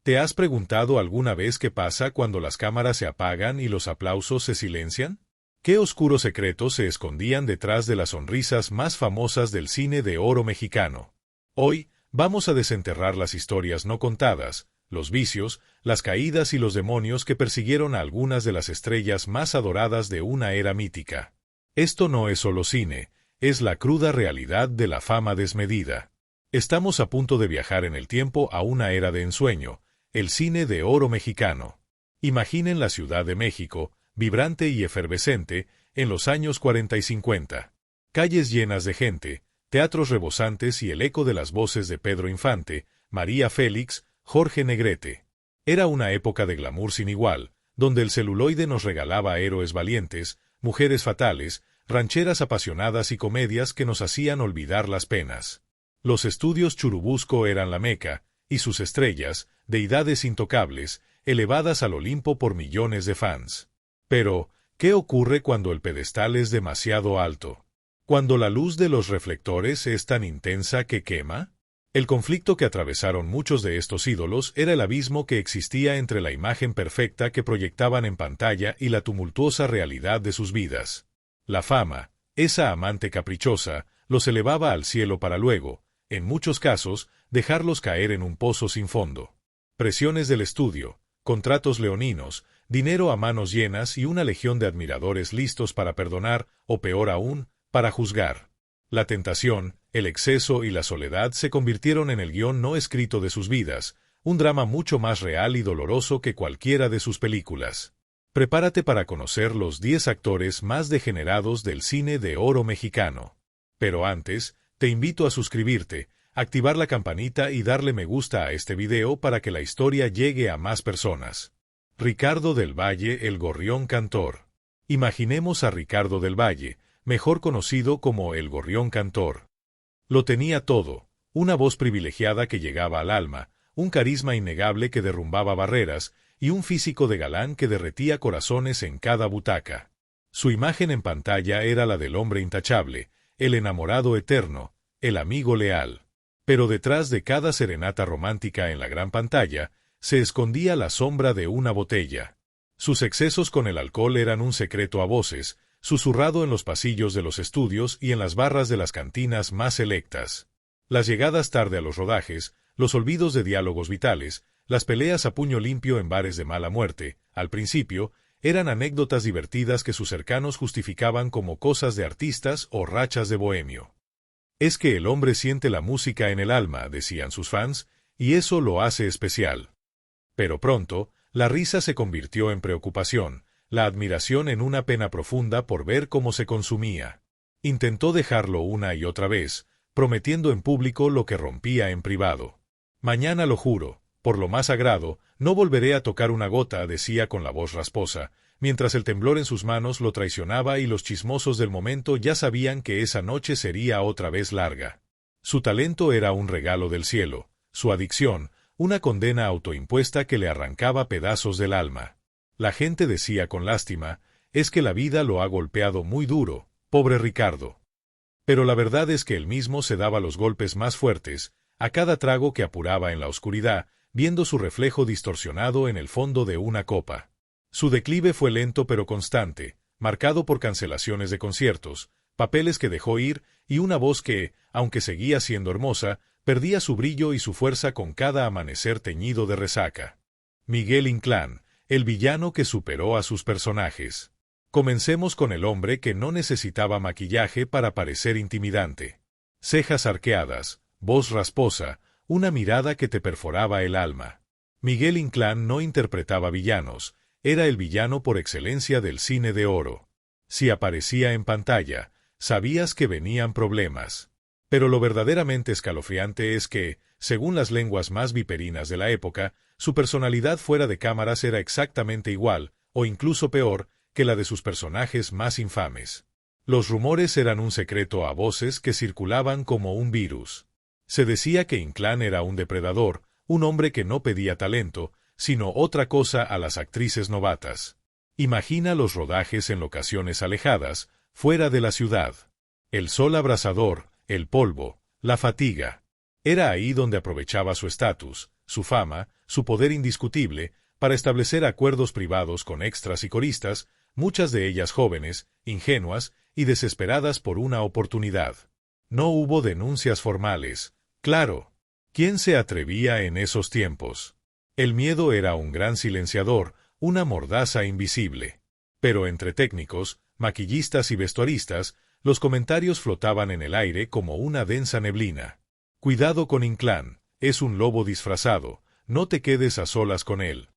¿Te has preguntado alguna vez qué pasa cuando las cámaras se apagan y los aplausos se silencian? ¿Qué oscuros secretos se escondían detrás de las sonrisas más famosas del cine de oro mexicano? Hoy, vamos a desenterrar las historias no contadas, los vicios, las caídas y los demonios que persiguieron a algunas de las estrellas más adoradas de una era mítica. Esto no es solo cine, es la cruda realidad de la fama desmedida. Estamos a punto de viajar en el tiempo a una era de ensueño, el cine de oro mexicano. Imaginen la Ciudad de México, vibrante y efervescente, en los años 40 y 50. Calles llenas de gente, teatros rebosantes y el eco de las voces de Pedro Infante, María Félix, Jorge Negrete. Era una época de glamour sin igual, donde el celuloide nos regalaba héroes valientes, mujeres fatales, rancheras apasionadas y comedias que nos hacían olvidar las penas. Los estudios Churubusco eran la meca, y sus estrellas, deidades intocables, elevadas al Olimpo por millones de fans. Pero, ¿qué ocurre cuando el pedestal es demasiado alto? ¿Cuando la luz de los reflectores es tan intensa que quema? El conflicto que atravesaron muchos de estos ídolos era el abismo que existía entre la imagen perfecta que proyectaban en pantalla y la tumultuosa realidad de sus vidas. La fama, esa amante caprichosa, los elevaba al cielo para luego, en muchos casos, dejarlos caer en un pozo sin fondo. Presiones del estudio, contratos leoninos, dinero a manos llenas y una legión de admiradores listos para perdonar, o peor aún, para juzgar. La tentación, el exceso y la soledad se convirtieron en el guión no escrito de sus vidas, un drama mucho más real y doloroso que cualquiera de sus películas. Prepárate para conocer los 10 actores más degenerados del cine de oro mexicano. Pero antes, te invito a suscribirte, activar la campanita y darle me gusta a este video para que la historia llegue a más personas. Ricardo del Valle, el Gorrión Cantor. Imaginemos a Ricardo del Valle, mejor conocido como el Gorrión Cantor. Lo tenía todo, una voz privilegiada que llegaba al alma, un carisma innegable que derrumbaba barreras, y un físico de galán que derretía corazones en cada butaca. Su imagen en pantalla era la del hombre intachable, el enamorado eterno, el amigo leal. Pero detrás de cada serenata romántica en la gran pantalla, se escondía la sombra de una botella. Sus excesos con el alcohol eran un secreto a voces, susurrado en los pasillos de los estudios y en las barras de las cantinas más selectas. Las llegadas tarde a los rodajes, los olvidos de diálogos vitales, las peleas a puño limpio en bares de mala muerte, al principio, eran anécdotas divertidas que sus cercanos justificaban como cosas de artistas o rachas de bohemio. Es que el hombre siente la música en el alma, decían sus fans, y eso lo hace especial. Pero pronto, la risa se convirtió en preocupación, la admiración en una pena profunda por ver cómo se consumía. Intentó dejarlo una y otra vez, prometiendo en público lo que rompía en privado. Mañana lo juro, por lo más sagrado, no volveré a tocar una gota, decía con la voz rasposa, mientras el temblor en sus manos lo traicionaba y los chismosos del momento ya sabían que esa noche sería otra vez larga. Su talento era un regalo del cielo, su adicción, una condena autoimpuesta que le arrancaba pedazos del alma. La gente decía con lástima, es que la vida lo ha golpeado muy duro, pobre Ricardo. Pero la verdad es que él mismo se daba los golpes más fuertes, a cada trago que apuraba en la oscuridad, viendo su reflejo distorsionado en el fondo de una copa. Su declive fue lento pero constante, marcado por cancelaciones de conciertos, papeles que dejó ir y una voz que, aunque seguía siendo hermosa, perdía su brillo y su fuerza con cada amanecer teñido de resaca. Miguel Inclán, el villano que superó a sus personajes. Comencemos con el hombre que no necesitaba maquillaje para parecer intimidante. Cejas arqueadas, voz rasposa, una mirada que te perforaba el alma. Miguel Inclán no interpretaba villanos, era el villano por excelencia del cine de oro. Si aparecía en pantalla, sabías que venían problemas. Pero lo verdaderamente escalofriante es que, según las lenguas más viperinas de la época, su personalidad fuera de cámaras era exactamente igual, o incluso peor, que la de sus personajes más infames. Los rumores eran un secreto a voces que circulaban como un virus. Se decía que Inclán era un depredador, un hombre que no pedía talento, sino otra cosa a las actrices novatas. Imagina los rodajes en locaciones alejadas, fuera de la ciudad. El sol abrasador, el polvo, la fatiga. Era ahí donde aprovechaba su estatus, su fama, su poder indiscutible, para establecer acuerdos privados con extras y coristas, muchas de ellas jóvenes, ingenuas y desesperadas por una oportunidad. No hubo denuncias formales. Claro. ¿Quién se atrevía en esos tiempos? El miedo era un gran silenciador, una mordaza invisible. Pero entre técnicos, maquillistas y vestuaristas, los comentarios flotaban en el aire como una densa neblina. Cuidado con Inclán, es un lobo disfrazado, no te quedes a solas con él.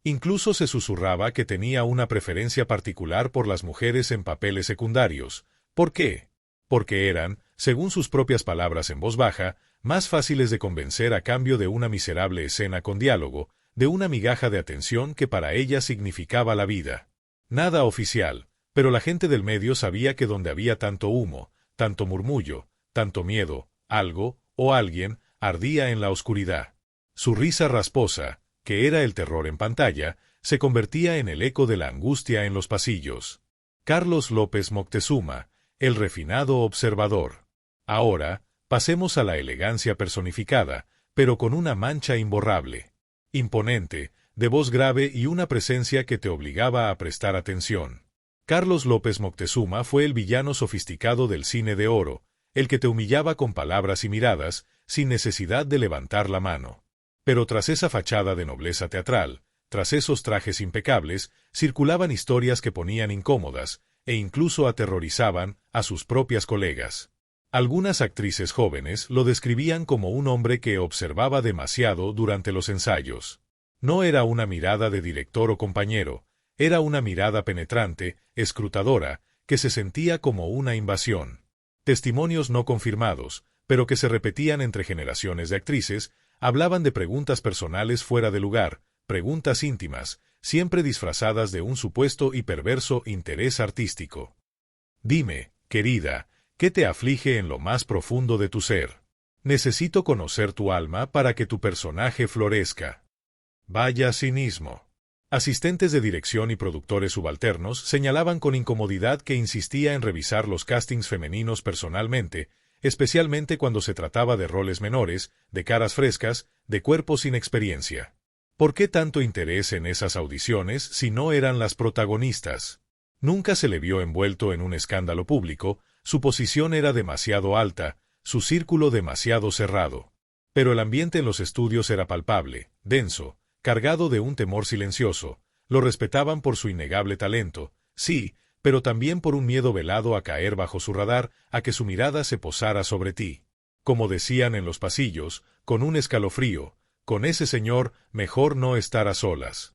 Incluso se susurraba que tenía una preferencia particular por las mujeres en papeles secundarios. ¿Por qué? Porque eran, según sus propias palabras en voz baja, más fáciles de convencer a cambio de una miserable escena con diálogo, de una migaja de atención que para ella significaba la vida. Nada oficial, pero la gente del medio sabía que donde había tanto humo, tanto murmullo, tanto miedo, algo, o alguien, ardía en la oscuridad. Su risa rasposa, que era el terror en pantalla, se convertía en el eco de la angustia en los pasillos. Carlos López Moctezuma, el refinado observador. Ahora, pasemos a la elegancia personificada, pero con una mancha imborrable. Imponente, de voz grave y una presencia que te obligaba a prestar atención. Carlos López Moctezuma fue el villano sofisticado del cine de oro, el que te humillaba con palabras y miradas, sin necesidad de levantar la mano. Pero tras esa fachada de nobleza teatral, tras esos trajes impecables, circulaban historias que ponían incómodas, e incluso aterrorizaban a sus propias colegas. Algunas actrices jóvenes lo describían como un hombre que observaba demasiado durante los ensayos. No era una mirada de director o compañero, era una mirada penetrante, escrutadora, que se sentía como una invasión. Testimonios no confirmados, pero que se repetían entre generaciones de actrices, hablaban de preguntas personales fuera de lugar, preguntas íntimas, siempre disfrazadas de un supuesto y perverso interés artístico. Dime, querida, ¿qué te aflige en lo más profundo de tu ser? Necesito conocer tu alma para que tu personaje florezca. Vaya cinismo. Asistentes de dirección y productores subalternos señalaban con incomodidad que insistía en revisar los castings femeninos personalmente, especialmente cuando se trataba de roles menores, de caras frescas, de cuerpos sin experiencia. ¿Por qué tanto interés en esas audiciones si no eran las protagonistas? Nunca se le vio envuelto en un escándalo público, su posición era demasiado alta, su círculo demasiado cerrado. Pero el ambiente en los estudios era palpable, denso, cargado de un temor silencioso. Lo respetaban por su innegable talento, sí, pero también por un miedo velado a caer bajo su radar, a que su mirada se posara sobre ti. Como decían en los pasillos, con un escalofrío, con ese señor, mejor no estar a solas.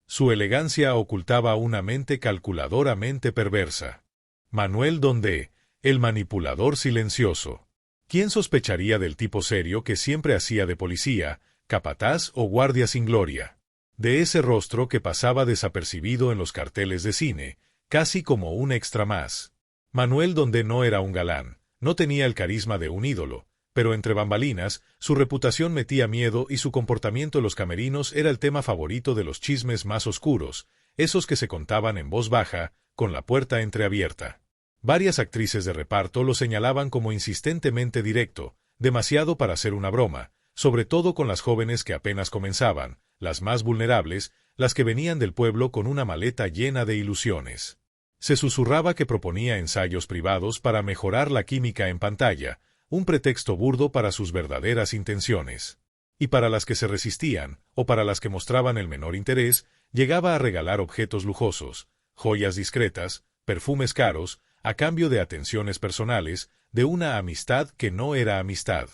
Su elegancia ocultaba una mente calculadoramente perversa. Manuel Dondé, el manipulador silencioso. ¿Quién sospecharía del tipo serio que siempre hacía de policía, capataz o guardia sin gloria? De ese rostro que pasaba desapercibido en los carteles de cine, casi como un extra más. Manuel Dondé no era un galán, no tenía el carisma de un ídolo, pero entre bambalinas, su reputación metía miedo y su comportamiento en los camerinos era el tema favorito de los chismes más oscuros, esos que se contaban en voz baja, con la puerta entreabierta. Varias actrices de reparto lo señalaban como insistentemente directo, demasiado para ser una broma, sobre todo con las jóvenes que apenas comenzaban, las más vulnerables, las que venían del pueblo con una maleta llena de ilusiones. Se susurraba que proponía ensayos privados para mejorar la química en pantalla, un pretexto burdo para sus verdaderas intenciones. Y para las que se resistían, o para las que mostraban el menor interés, llegaba a regalar objetos lujosos, joyas discretas, perfumes caros, a cambio de atenciones personales, de una amistad que no era amistad.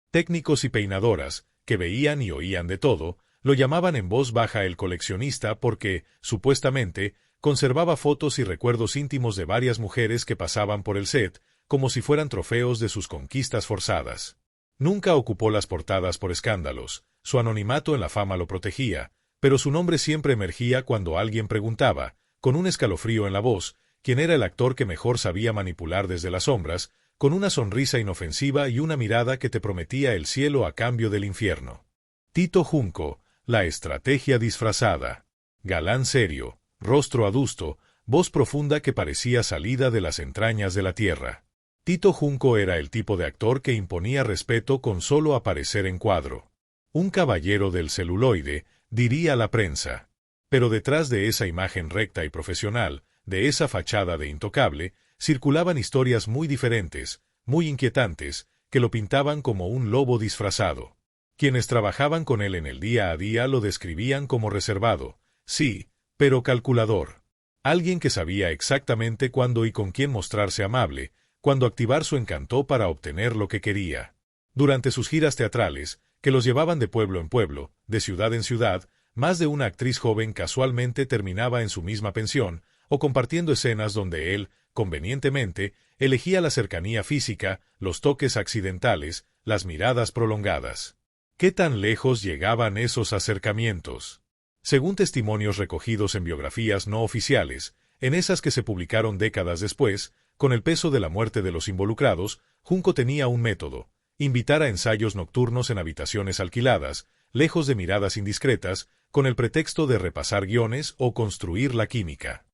Técnicos y peinadoras, que veían y oían de todo, lo llamaban en voz baja el coleccionista porque, supuestamente, conservaba fotos y recuerdos íntimos de varias mujeres que pasaban por el set, como si fueran trofeos de sus conquistas forzadas. Nunca ocupó las portadas por escándalos, su anonimato en la fama lo protegía, pero su nombre siempre emergía cuando alguien preguntaba, con un escalofrío en la voz, quién era el actor que mejor sabía manipular desde las sombras, con una sonrisa inofensiva y una mirada que te prometía el cielo a cambio del infierno. Tito Junco, la estrategia disfrazada. Galán serio, rostro adusto, voz profunda que parecía salida de las entrañas de la tierra. Tito Junco era el tipo de actor que imponía respeto con solo aparecer en cuadro. Un caballero del celuloide, diría la prensa. Pero detrás de esa imagen recta y profesional, de esa fachada de intocable, circulaban historias muy diferentes, muy inquietantes, que lo pintaban como un lobo disfrazado. Quienes trabajaban con él en el día a día lo describían como reservado, sí, pero calculador. Alguien que sabía exactamente cuándo y con quién mostrarse amable, cuándo activar su encanto para obtener lo que quería. Durante sus giras teatrales, que los llevaban de pueblo en pueblo, de ciudad en ciudad, más de una actriz joven casualmente terminaba en su misma pensión, o compartiendo escenas donde él, convenientemente, elegía la cercanía física, los toques accidentales, las miradas prolongadas. ¿Qué tan lejos llegaban esos acercamientos? Según testimonios recogidos en biografías no oficiales, en esas que se publicaron décadas después, con el peso de la muerte de los involucrados, Junco tenía un método: invitar a ensayos nocturnos en habitaciones alquiladas, lejos de miradas indiscretas, con el pretexto de repasar guiones o construir la química.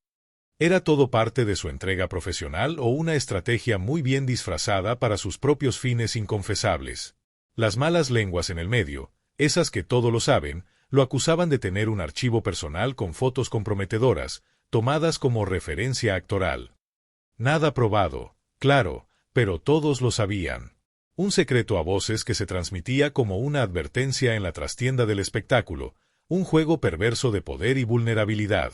¿Era todo parte de su entrega profesional o una estrategia muy bien disfrazada para sus propios fines inconfesables? Las malas lenguas en el medio, esas que todo lo saben, lo acusaban de tener un archivo personal con fotos comprometedoras, tomadas como referencia actoral. Nada probado, claro, pero todos lo sabían. Un secreto a voces que se transmitía como una advertencia en la trastienda del espectáculo, un juego perverso de poder y vulnerabilidad.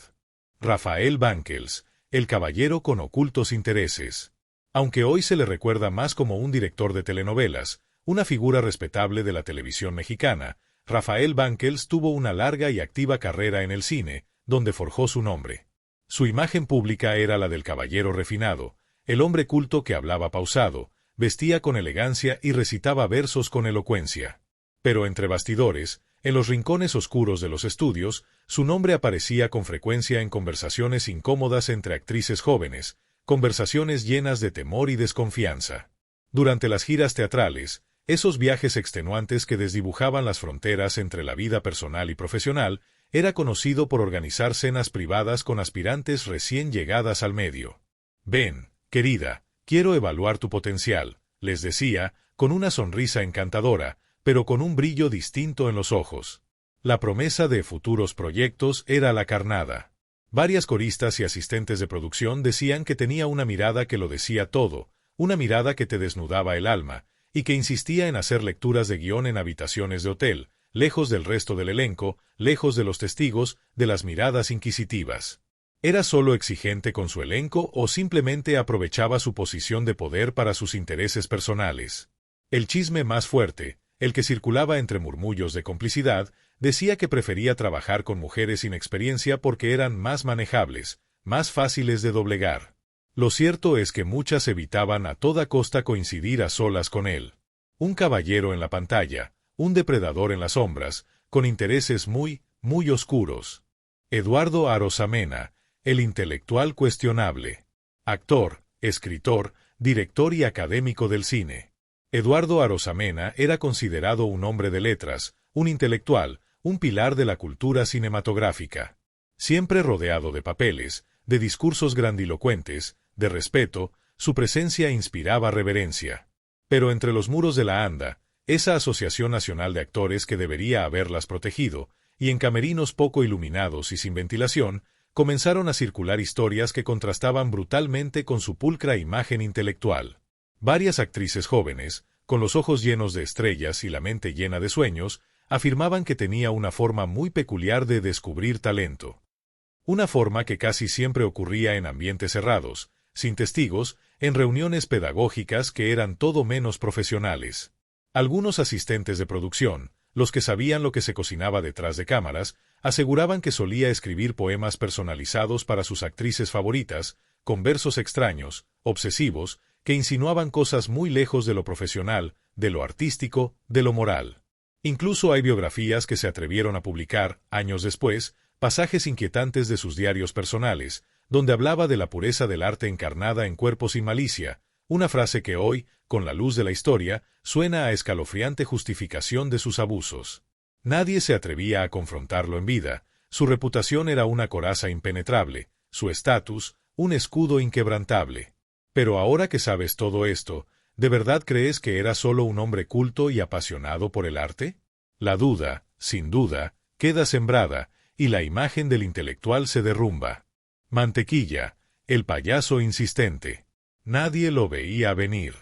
Rafael Banquels, el caballero con ocultos intereses. Aunque hoy se le recuerda más como un director de telenovelas, una figura respetable de la televisión mexicana, Rafael Banquels tuvo una larga y activa carrera en el cine, donde forjó su nombre. Su imagen pública era la del caballero refinado, el hombre culto que hablaba pausado, vestía con elegancia y recitaba versos con elocuencia. Pero entre bastidores, en los rincones oscuros de los estudios, su nombre aparecía con frecuencia en conversaciones incómodas entre actrices jóvenes, conversaciones llenas de temor y desconfianza. Durante las giras teatrales, esos viajes extenuantes que desdibujaban las fronteras entre la vida personal y profesional, era conocido por organizar cenas privadas con aspirantes recién llegadas al medio. «Ven, querida, quiero evaluar tu potencial», les decía, con una sonrisa encantadora, pero con un brillo distinto en los ojos. La promesa de futuros proyectos era la carnada. Varias coristas y asistentes de producción decían que tenía una mirada que lo decía todo, una mirada que te desnudaba el alma, y que insistía en hacer lecturas de guión en habitaciones de hotel, lejos del resto del elenco, lejos de los testigos, de las miradas inquisitivas. ¿Era solo exigente con su elenco o simplemente aprovechaba su posición de poder para sus intereses personales? El chisme más fuerte, el que circulaba entre murmullos de complicidad, decía que prefería trabajar con mujeres sin experiencia porque eran más manejables, más fáciles de doblegar. Lo cierto es que muchas evitaban a toda costa coincidir a solas con él. Un caballero en la pantalla, un depredador en las sombras, con intereses muy oscuros. Eduardo Arosamena, el intelectual cuestionable. Actor, escritor, director y académico del cine. Eduardo Arosamena era considerado un hombre de letras, un intelectual, un pilar de la cultura cinematográfica. Siempre rodeado de papeles, de discursos grandilocuentes, de respeto, su presencia inspiraba reverencia. Pero entre los muros de la ANDA, esa Asociación Nacional de Actores que debería haberlas protegido, y en camerinos poco iluminados y sin ventilación, comenzaron a circular historias que contrastaban brutalmente con su pulcra imagen intelectual. Varias actrices jóvenes, con los ojos llenos de estrellas y la mente llena de sueños, afirmaban que tenía una forma muy peculiar de descubrir talento. Una forma que casi siempre ocurría en ambientes cerrados, sin testigos, en reuniones pedagógicas que eran todo menos profesionales. Algunos asistentes de producción, los que sabían lo que se cocinaba detrás de cámaras, aseguraban que solía escribir poemas personalizados para sus actrices favoritas, con versos extraños, obsesivos, que insinuaban cosas muy lejos de lo profesional, de lo artístico, de lo moral. Incluso hay biografías que se atrevieron a publicar, años después, pasajes inquietantes de sus diarios personales, donde hablaba de la pureza del arte encarnada en Cuerpos sin malicia, una frase que hoy, con la luz de la historia, suena a escalofriante justificación de sus abusos. Nadie se atrevía a confrontarlo en vida, su reputación era una coraza impenetrable, su estatus, un escudo inquebrantable. Pero ahora que sabes todo esto, ¿de verdad crees que era solo un hombre culto y apasionado por el arte? La duda, sin duda, queda sembrada, y la imagen del intelectual se derrumba. Mantequilla, el payaso insistente. Nadie lo veía venir.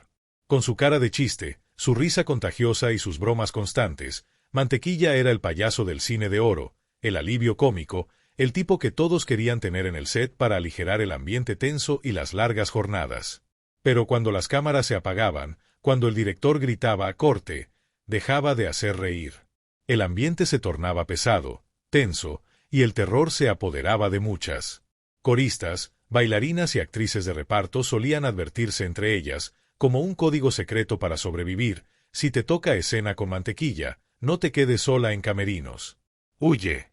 Con su cara de chiste, su risa contagiosa y sus bromas constantes, Mantequilla era el payaso del cine de oro, el alivio cómico, el tipo que todos querían tener en el set para aligerar el ambiente tenso y las largas jornadas. Pero cuando las cámaras se apagaban, cuando el director gritaba «corte», dejaba de hacer reír. El ambiente se tornaba pesado, tenso, y el terror se apoderaba de muchas. Coristas, bailarinas y actrices de reparto solían advertirse entre ellas, como un código secreto para sobrevivir: si te toca escena con Mantequilla, no te quedes sola en camerinos. ¡Huye!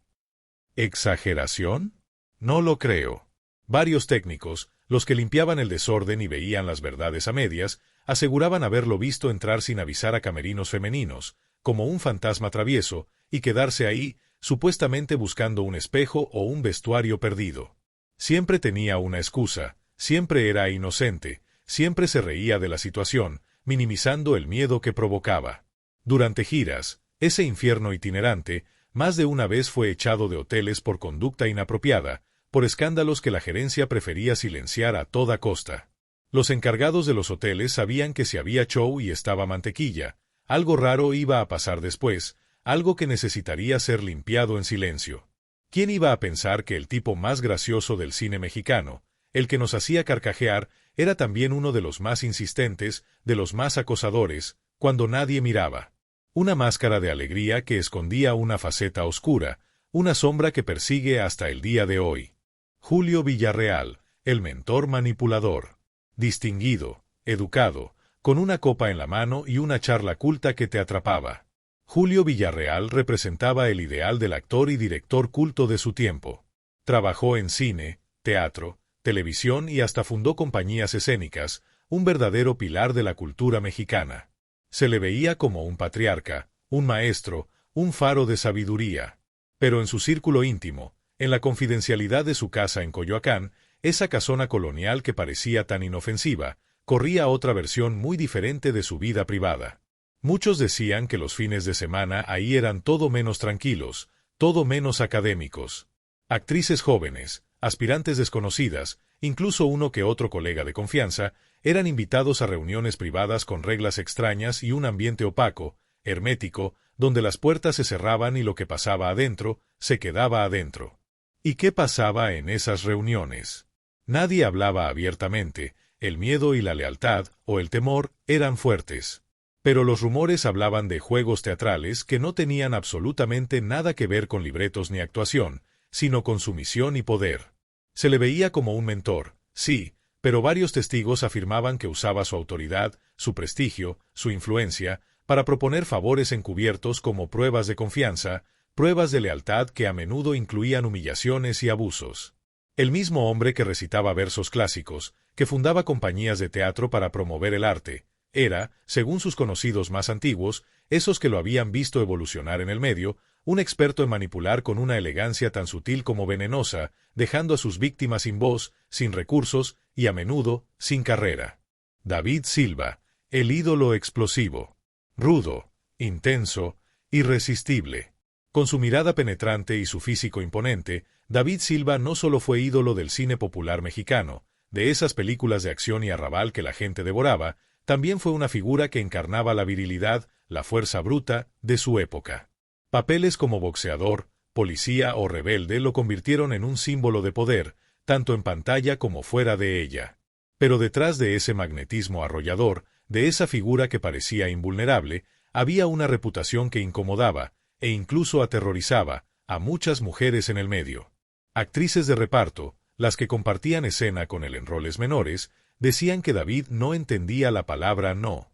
¿Exageración? No lo creo. Varios técnicos, los que limpiaban el desorden y veían las verdades a medias, aseguraban haberlo visto entrar sin avisar a camerinos femeninos, como un fantasma travieso, y quedarse ahí, supuestamente buscando un espejo o un vestuario perdido. Siempre tenía una excusa, siempre era inocente, siempre se reía de la situación, minimizando el miedo que provocaba. Durante giras, ese infierno itinerante, más de una vez fue echado de hoteles por conducta inapropiada, por escándalos que la gerencia prefería silenciar a toda costa. Los encargados de los hoteles sabían que si había show y estaba Mantequilla, algo raro iba a pasar después, algo que necesitaría ser limpiado en silencio. ¿Quién iba a pensar que el tipo más gracioso del cine mexicano, el que nos hacía carcajear, era también uno de los más insistentes, de los más acosadores, cuando nadie miraba? Una máscara de alegría que escondía una faceta oscura, una sombra que persigue hasta el día de hoy. Julio Villarreal, el mentor manipulador. Distinguido, educado, con una copa en la mano y una charla culta que te atrapaba. Julio Villarreal representaba el ideal del actor y director culto de su tiempo. Trabajó en cine, teatro, televisión y hasta fundó compañías escénicas, un verdadero pilar de la cultura mexicana. Se le veía como un patriarca, un maestro, un faro de sabiduría. Pero en su círculo íntimo, en la confidencialidad de su casa en Coyoacán, esa casona colonial que parecía tan inofensiva, corría otra versión muy diferente de su vida privada. Muchos decían que los fines de semana ahí eran todo menos tranquilos, todo menos académicos. Actrices jóvenes, aspirantes desconocidas, incluso uno que otro colega de confianza, eran invitados a reuniones privadas con reglas extrañas y un ambiente opaco, hermético, donde las puertas se cerraban y lo que pasaba adentro, se quedaba adentro. ¿Y qué pasaba en esas reuniones? Nadie hablaba abiertamente, el miedo y la lealtad, o el temor, eran fuertes. Pero los rumores hablaban de juegos teatrales que no tenían absolutamente nada que ver con libretos ni actuación, sino con sumisión y poder. Se le veía como un mentor, sí, pero varios testigos afirmaban que usaba su autoridad, su prestigio, su influencia, para proponer favores encubiertos como pruebas de confianza, pruebas de lealtad que a menudo incluían humillaciones y abusos. El mismo hombre que recitaba versos clásicos, que fundaba compañías de teatro para promover el arte, era, según sus conocidos más antiguos, esos que lo habían visto evolucionar en el medio, un experto en manipular con una elegancia tan sutil como venenosa, dejando a sus víctimas sin voz, sin recursos y a menudo sin carrera. David Silva, el ídolo explosivo. Rudo, intenso, irresistible. Con su mirada penetrante y su físico imponente, David Silva no solo fue ídolo del cine popular mexicano, de esas películas de acción y arrabal que la gente devoraba, también fue una figura que encarnaba la virilidad, la fuerza bruta, de su época. Papeles como boxeador, policía o rebelde lo convirtieron en un símbolo de poder, tanto en pantalla como fuera de ella. Pero detrás de ese magnetismo arrollador, de esa figura que parecía invulnerable, había una reputación que incomodaba, e incluso aterrorizaba, a muchas mujeres en el medio. Actrices de reparto, las que compartían escena con él en roles menores, decían que David no entendía la palabra no.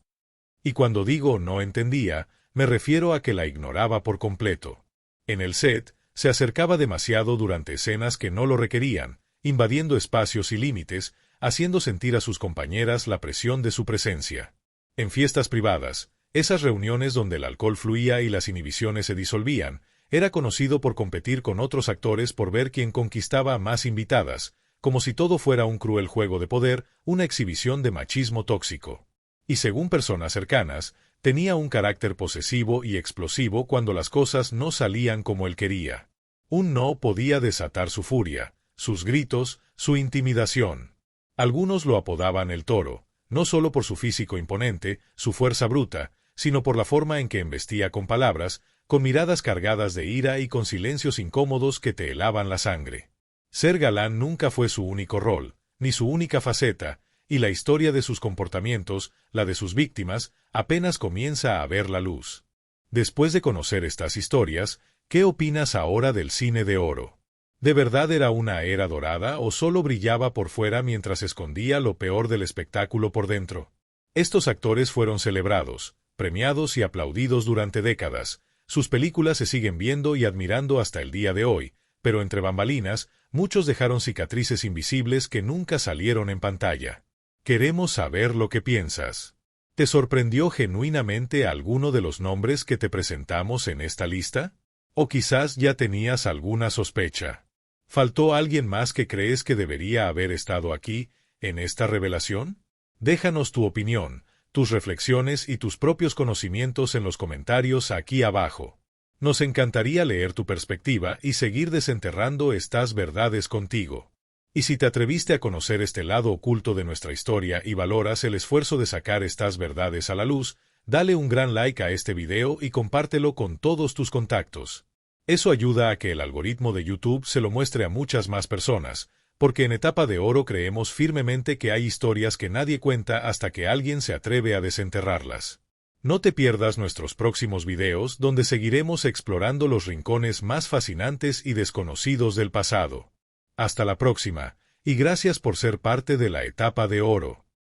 Y cuando digo no entendía, me refiero a que la ignoraba por completo. En el set, se acercaba demasiado durante escenas que no lo requerían, invadiendo espacios y límites, haciendo sentir a sus compañeras la presión de su presencia. En fiestas privadas, esas reuniones donde el alcohol fluía y las inhibiciones se disolvían, era conocido por competir con otros actores por ver quién conquistaba más invitadas, como si todo fuera un cruel juego de poder, una exhibición de machismo tóxico. Y según personas cercanas, Tenía un carácter posesivo y explosivo cuando las cosas no salían como él quería. Un no podía desatar su furia, sus gritos, su intimidación. Algunos lo apodaban el Toro, no solo por su físico imponente, su fuerza bruta, sino por la forma en que embestía con palabras, con miradas cargadas de ira y con silencios incómodos que te helaban la sangre. Ser galán nunca fue su único rol, ni su única faceta, y la historia de sus comportamientos, la de sus víctimas, apenas comienza a ver la luz. Después de conocer estas historias, ¿qué opinas ahora del cine de oro? ¿De verdad era una era dorada o solo brillaba por fuera mientras escondía lo peor del espectáculo por dentro? Estos actores fueron celebrados, premiados y aplaudidos durante décadas. Sus películas se siguen viendo y admirando hasta el día de hoy, pero entre bambalinas, muchos dejaron cicatrices invisibles que nunca salieron en pantalla. Queremos saber lo que piensas. ¿Te sorprendió genuinamente alguno de los nombres que te presentamos en esta lista? ¿O quizás ya tenías alguna sospecha? ¿Faltó alguien más que crees que debería haber estado aquí, en esta revelación? Déjanos tu opinión, tus reflexiones y tus propios conocimientos en los comentarios aquí abajo. Nos encantaría leer tu perspectiva y seguir desenterrando estas verdades contigo. Y si te atreviste a conocer este lado oculto de nuestra historia y valoras el esfuerzo de sacar estas verdades a la luz, dale un gran like a este video y compártelo con todos tus contactos. Eso ayuda a que el algoritmo de YouTube se lo muestre a muchas más personas, porque en Etapa de Oro creemos firmemente que hay historias que nadie cuenta hasta que alguien se atreve a desenterrarlas. No te pierdas nuestros próximos videos donde seguiremos explorando los rincones más fascinantes y desconocidos del pasado. Hasta la próxima, y gracias por ser parte de la Etapa de Oro.